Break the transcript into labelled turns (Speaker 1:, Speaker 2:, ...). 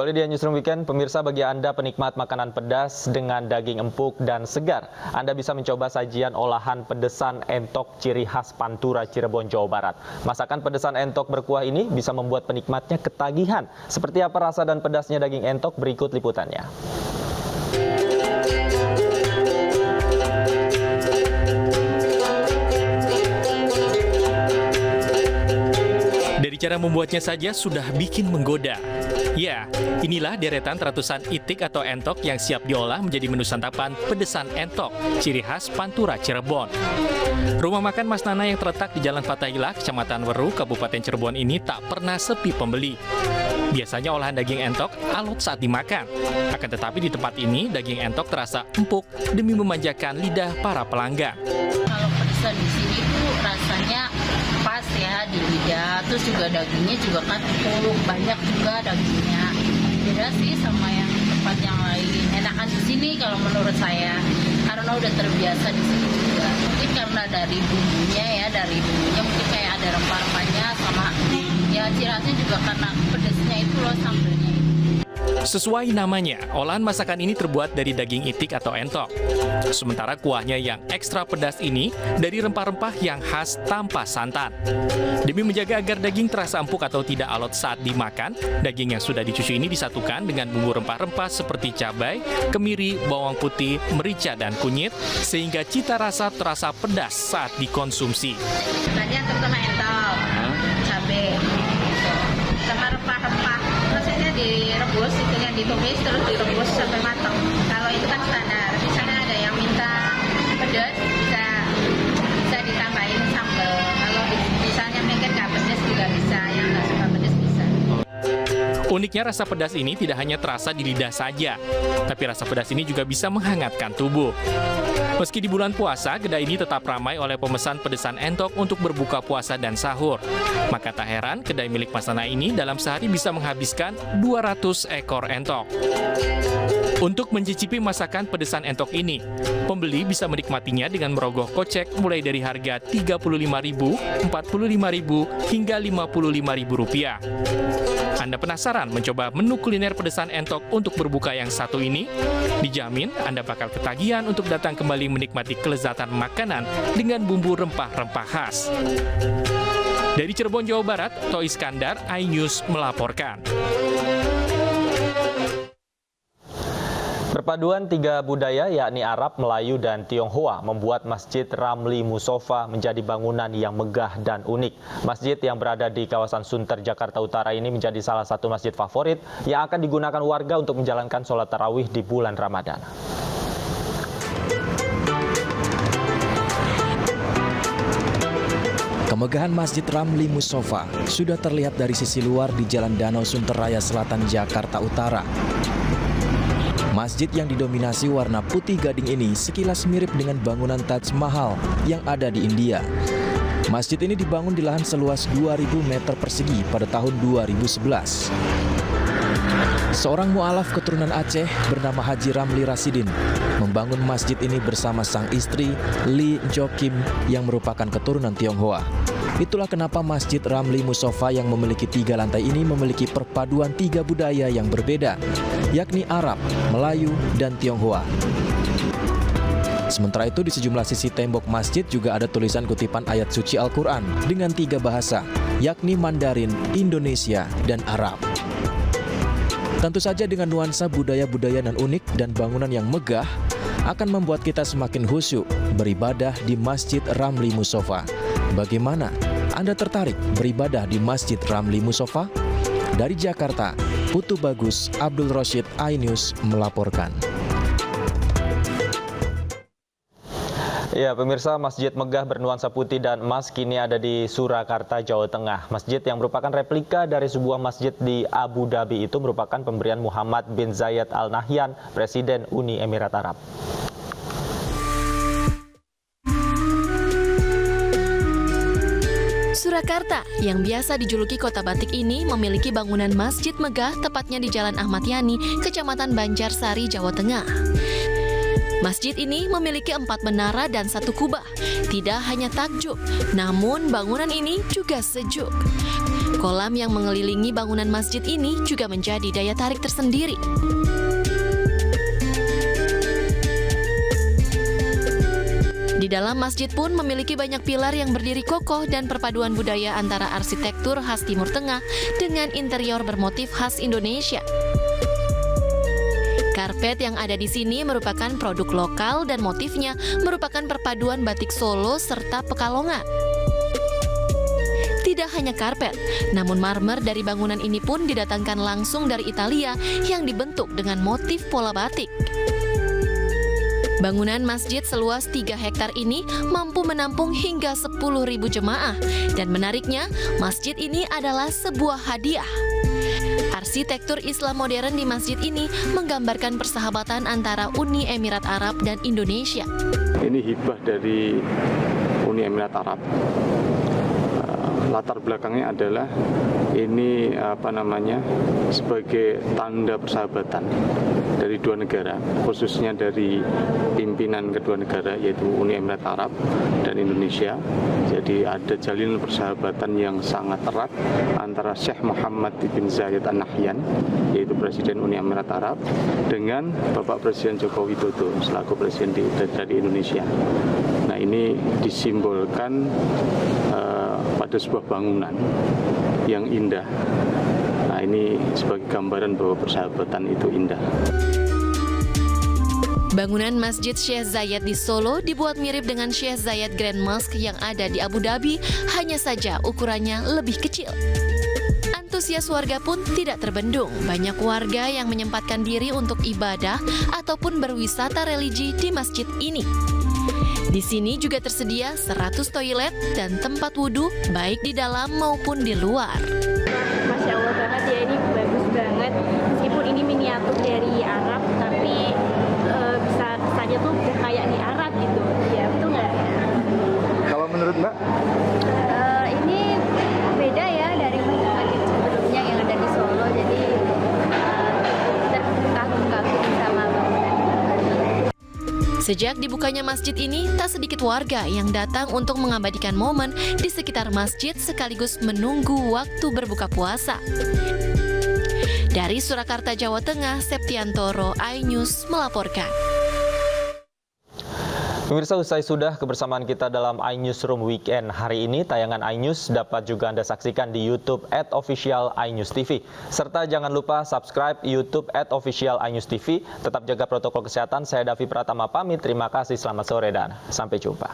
Speaker 1: Kembali di Newsroom Weekend, pemirsa, bagi Anda penikmat makanan pedas dengan daging empuk dan segar, Anda bisa mencoba sajian olahan pedesan entok ciri khas Pantura, Cirebon, Jawa Barat. Masakan pedesan entok berkuah ini bisa membuat penikmatnya ketagihan. Seperti apa rasa dan pedasnya daging entok, berikut liputannya.
Speaker 2: Dari cara membuatnya saja sudah bikin menggoda. Ya, inilah deretan ratusan itik atau entok yang siap diolah menjadi menu santapan pedesan entok, ciri khas Pantura, Cirebon. Rumah makan Mas Nana yang terletak di Jalan Fathaillah, Kecamatan Weru, Kabupaten Cirebon ini tak pernah sepi pembeli. Biasanya olahan daging entok alot saat dimakan. Akan tetapi di tempat ini, daging entok terasa empuk demi memanjakan lidah para pelanggan.
Speaker 3: Kalau pedesan di sini tuh rasanya pas ya di lidah, terus juga dagingnya juga kan empuk, banyak juga dagingnya. Beda sih sama yang tempat yang lain. Enakan di sini kalau menurut saya, karena udah terbiasa di sini juga. Mungkin karena dari bumbunya mungkin kayak ada rempah-rempahnya sama ya ciri khasnya juga karena pedesnya itu loh, sambelnya.
Speaker 2: Sesuai namanya, olahan masakan ini terbuat dari daging itik atau entok. Sementara kuahnya yang ekstra pedas ini dari rempah-rempah yang khas tanpa santan. Demi menjaga agar daging terasa empuk atau tidak alot saat dimakan, daging yang sudah dicuci ini disatukan dengan bumbu rempah-rempah seperti cabai, kemiri, bawang putih, merica, dan kunyit, sehingga cita rasa terasa pedas saat dikonsumsi.
Speaker 3: Tadi yang terutama entok, cabai, sama rempah-rempah. Prosesnya direbus, itu yang ditumis terus direbus sampai matang. Kalau itu kan standar. Misalnya ada yang minta pedas, bisa ditambahin sambal. Kalau misalnya mungkin nggak pedas juga bisa, yang nggak suka pedas bisa.
Speaker 2: Uniknya rasa pedas ini tidak hanya terasa di lidah saja, tapi rasa pedas ini juga bisa menghangatkan tubuh. Meski di bulan puasa, kedai ini tetap ramai oleh pemesan pedesan entok untuk berbuka puasa dan sahur. Maka tak heran, kedai milik Mas Nana ini dalam sehari bisa menghabiskan 200 ekor entok. Untuk mencicipi masakan pedesan entok ini, pembeli bisa menikmatinya dengan merogoh kocek mulai dari harga Rp35.000, Rp45.000, hingga Rp55.000. Anda penasaran mencoba menu kuliner pedesan entok untuk berbuka yang satu ini? Dijamin Anda bakal ketagihan untuk datang kembali menikmati kelezatan makanan dengan bumbu rempah-rempah khas. Dari Cirebon, Jawa Barat, Toh Iskandar, iNews melaporkan.
Speaker 1: Perpaduan tiga budaya yakni Arab, Melayu, dan Tionghoa membuat Masjid Ramli Musofa menjadi bangunan yang megah dan unik. Masjid yang berada di kawasan Sunter, Jakarta Utara ini menjadi salah satu masjid favorit yang akan digunakan warga untuk menjalankan sholat tarawih di bulan Ramadan.
Speaker 4: Kemegahan Masjid Ramli Musofa sudah terlihat dari sisi luar di Jalan Danau Sunter Raya Selatan, Jakarta Utara. Masjid yang didominasi warna putih gading ini sekilas mirip dengan bangunan Taj Mahal yang ada di India. Masjid ini dibangun di lahan seluas 2.000 meter persegi pada tahun 2011. Seorang mu'alaf keturunan Aceh bernama Haji Ramli Rasidin membangun masjid ini bersama sang istri Lee Jokim yang merupakan keturunan Tionghoa. Itulah kenapa Masjid Ramli Musofa yang memiliki 3 lantai ini memiliki perpaduan 3 budaya yang berbeda, yakni Arab, Melayu, dan Tionghoa. Sementara itu di sejumlah sisi tembok masjid juga ada tulisan kutipan ayat suci Al-Quran dengan 3 bahasa, yakni Mandarin, Indonesia, dan Arab. Tentu saja dengan nuansa budaya-budaya yang unik dan bangunan yang megah akan membuat kita semakin khusyuk beribadah di Masjid Ramli Musofa. Bagaimana? Anda tertarik beribadah di Masjid Ramli Musofa? Dari Jakarta, Putu Bagus, Abdul Rosyid, iNews melaporkan.
Speaker 1: Ya, pemirsa, Masjid megah bernuansa putih dan emas kini ada di Surakarta, Jawa Tengah. Masjid yang merupakan replika dari sebuah masjid di Abu Dhabi itu merupakan pemberian Muhammad bin Zayed Al Nahyan, Presiden Uni Emirat Arab.
Speaker 5: Surakarta, yang biasa dijuluki kota batik ini, memiliki bangunan masjid megah tepatnya di Jalan Ahmad Yani, Kecamatan Banjarsari, Jawa Tengah. Masjid ini memiliki 4 menara dan 1 kubah. Tidak hanya takjub, namun bangunan ini juga sejuk. Kolam yang mengelilingi bangunan masjid ini juga menjadi daya tarik tersendiri. Di dalam masjid pun memiliki banyak pilar yang berdiri kokoh dan perpaduan budaya antara arsitektur khas Timur Tengah dengan interior bermotif khas Indonesia. Karpet yang ada di sini merupakan produk lokal dan motifnya merupakan perpaduan batik Solo serta Pekalongan. Tidak hanya karpet, namun marmer dari bangunan ini pun didatangkan langsung dari Italia yang dibentuk dengan motif pola batik. Bangunan masjid seluas 3 hektar ini mampu menampung hingga 10.000 jemaah. Dan menariknya, masjid ini adalah sebuah hadiah. Arsitektur Islam modern di masjid ini menggambarkan persahabatan antara Uni Emirat Arab dan Indonesia.
Speaker 6: Ini hibah dari Uni Emirat Arab. Latar belakangnya adalah ini sebagai tanda persahabatan dari dua negara, khususnya dari pimpinan kedua negara yaitu Uni Emirat Arab dan Indonesia. Jadi ada jalinan persahabatan yang sangat erat antara Syekh Muhammad bin Zayed Al Nahyan yaitu Presiden Uni Emirat Arab dengan Bapak Presiden Joko Widodo selaku Presiden dari Indonesia. Nah, ini disimbolkan pada sebuah bangunan yang indah. Nah, ini sebagai gambaran bahwa persahabatan itu indah.
Speaker 5: Bangunan Masjid Syekh Zayed di Solo dibuat mirip dengan Syekh Zayed Grand Mosque yang ada di Abu Dhabi, hanya saja ukurannya lebih kecil. Antusias warga pun tidak terbendung. Banyak warga yang menyempatkan diri untuk ibadah ataupun berwisata religi di masjid ini. Di sini juga tersedia 100 toilet dan tempat wudhu baik di dalam maupun di luar.
Speaker 7: Masya Allah banget ya, ini bagus banget. Meskipun ini miniatur dari Arab, tapi bisa saja tuh udah kayak di Arab gitu. Ya betul nggak?
Speaker 8: Kalau menurut Mbak?
Speaker 7: Ini beda ya dari masjid sebelumnya yang ada di Solo. Jadi terkagum-kagum sama bangunan.
Speaker 5: Sejak dibukanya masjid ini, tak sedikit warga yang datang untuk mengabadikan momen di sekitar masjid sekaligus menunggu waktu berbuka puasa. Dari Surakarta, Jawa Tengah, Septiantoro, iNews melaporkan.
Speaker 1: Pemirsa, usai sudah kebersamaan kita dalam iNewsroom Weekend hari ini, tayangan iNews dapat juga Anda saksikan di YouTube @official iNews TV. Serta jangan lupa subscribe YouTube @official iNews TV. Tetap jaga protokol kesehatan. Saya Davi Pratama pamit. Terima kasih, selamat sore dan sampai jumpa.